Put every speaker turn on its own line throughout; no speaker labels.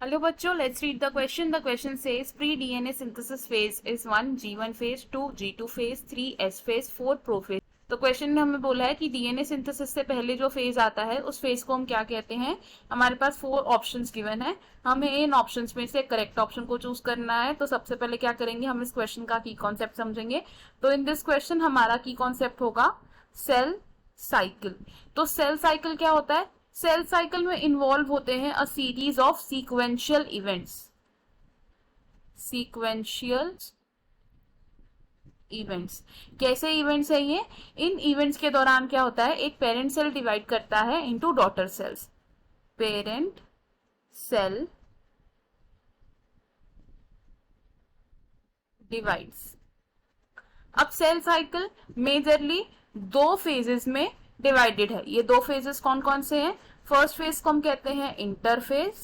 Hello बच्चों, let's read the question. The question says pre-DNA synthesis phase is 1 G1 phase, 2 G2 phase, 3 S phase, 4 prophase. तो question में हमें बोला है कि डीएनए सिंथेसिस से पहले जो फेज आता है उस फेज को हम क्या कहते हैं। हमारे पास 4 ऑप्शंस गिवन है, हमें इन ऑप्शंस में से करेक्ट ऑप्शन को चूज करना है। तो सबसे पहले क्या करेंगे, हम इस क्वेश्चन का की कॉन्सेप्ट समझेंगे। तो इन दिस क्वेश्चन हमारा की कॉन्सेप्ट होगा सेल साइकिल। तो सेल साइकिल क्या होता है? सेल साइकिल में इन्वॉल्व होते हैं a series of sequential events. Sequential events कैसे इवेंट्स है ये? इन इवेंट्स के दौरान क्या होता है, एक पेरेंट सेल डिवाइड करता है into daughter cells. Parent cell divides. अब सेल साइकिल मेजरली 2 फेजेस में डिवाइडेड है। ये 2 फेजेस कौन कौन से हैं? फर्स्ट फेज को हम कहते हैं इंटरफेज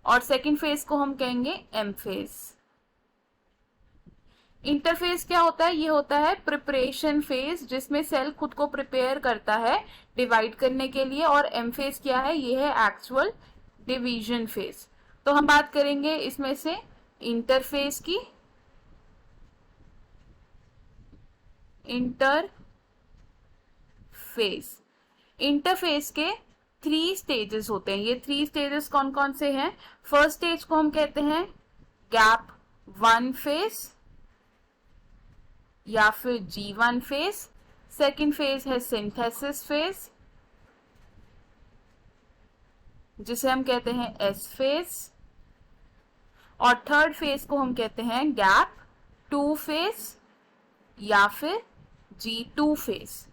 और सेकंड फेज को हम कहेंगे एम फेज। इंटरफेज क्या होता है? ये होता है प्रिपरेशन फेज, जिसमें सेल खुद को प्रिपेयर करता है डिवाइड करने के लिए। और एम फेज क्या है? ये है एक्चुअल डिवीजन फेज। तो हम बात करेंगे इसमें से इंटरफेज की। इंटरफेज के 3 स्टेजेस होते हैं। ये 3 स्टेजेस कौन कौन से हैं? फर्स्ट स्टेज को हम कहते हैं गैप 1 फेज या फिर G1 फेज। सेकेंड फेज है सिंथेसिस फेज, जिसे हम कहते हैं एस फेज। और थर्ड फेज को हम कहते हैं गैप 2 फेज या फिर G2 फेज।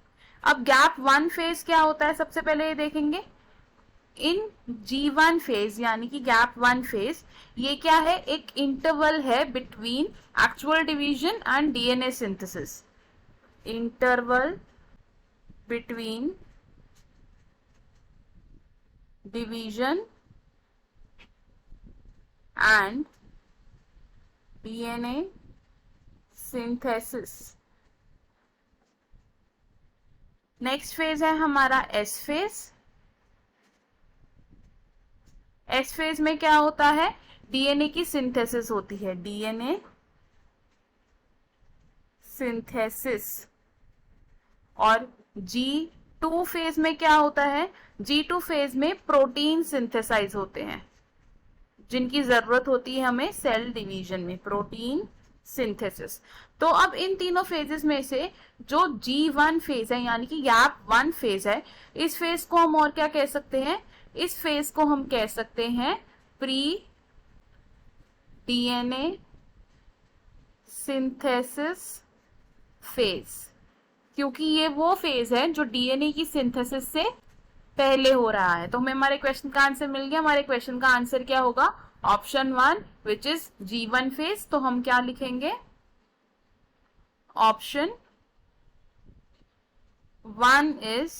अब गैप 1 फेज क्या होता है, सबसे पहले ये देखेंगे। इन G1 फेज यानी कि गैप 1 फेज, ये क्या है? एक इंटरवल है between actual division and DNA synthesis. Interval between division and DNA synthesis. Next phase है हमारा एस फेज। एस फेज में क्या होता है? डीएनए की सिंथेसिस होती है, डीएनए सिंथेसिस। और G2 फेज में क्या होता है? G2 फेज में प्रोटीन सिंथेसाइज होते हैं, जिनकी जरूरत होती है हमें सेल डिवीजन में, प्रोटीन सिंथेसिस। तो अब इन तीनों फेजेस में से जो G1 फेज है यानी कि गैप 1 फेज है, इस फेज को हम और क्या कह सकते हैं? इस फेज को हम कह सकते हैं प्री डीएनए सिंथेसिस फेज, क्योंकि ये वो फेज है जो डीएनए की सिंथेसिस से पहले हो रहा है। तो हमें हमारे क्वेश्चन का आंसर मिल गया। हमारे क्वेश्चन का आंसर क्या होगा? Option 1 which is G1 phase. तो हम क्या लिखेंगे? Option 1 is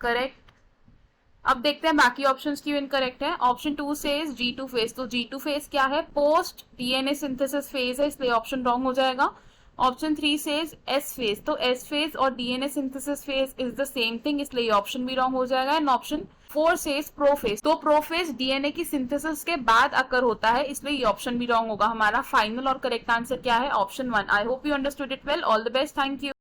correct. अब देखते हैं बाकी ऑप्शंस क्यों इनकरेक्ट है। ऑप्शन 2 से G2 फेज। तो G2 फेज क्या है? पोस्ट डीएनए सिंथेसिस फेज है, इसलिए ऑप्शन रॉन्ग हो जाएगा। ऑप्शन 3 से एस फेज। तो एस फेज और DNA synthesis phase is the same thing, इसलिए ऑप्शन भी रॉन्ग हो जाएगा। एंड ऑप्शन 4 से प्रोफेज। तो प्रोफेज डीएनए की सिंथेसिस के बाद अकर होता है, इसलिए ये ऑप्शन भी रॉन्ग होगा। हमारा फाइनल और करेक्ट आंसर क्या है? Option 1। I hope you understood it well. All the best. Thank you.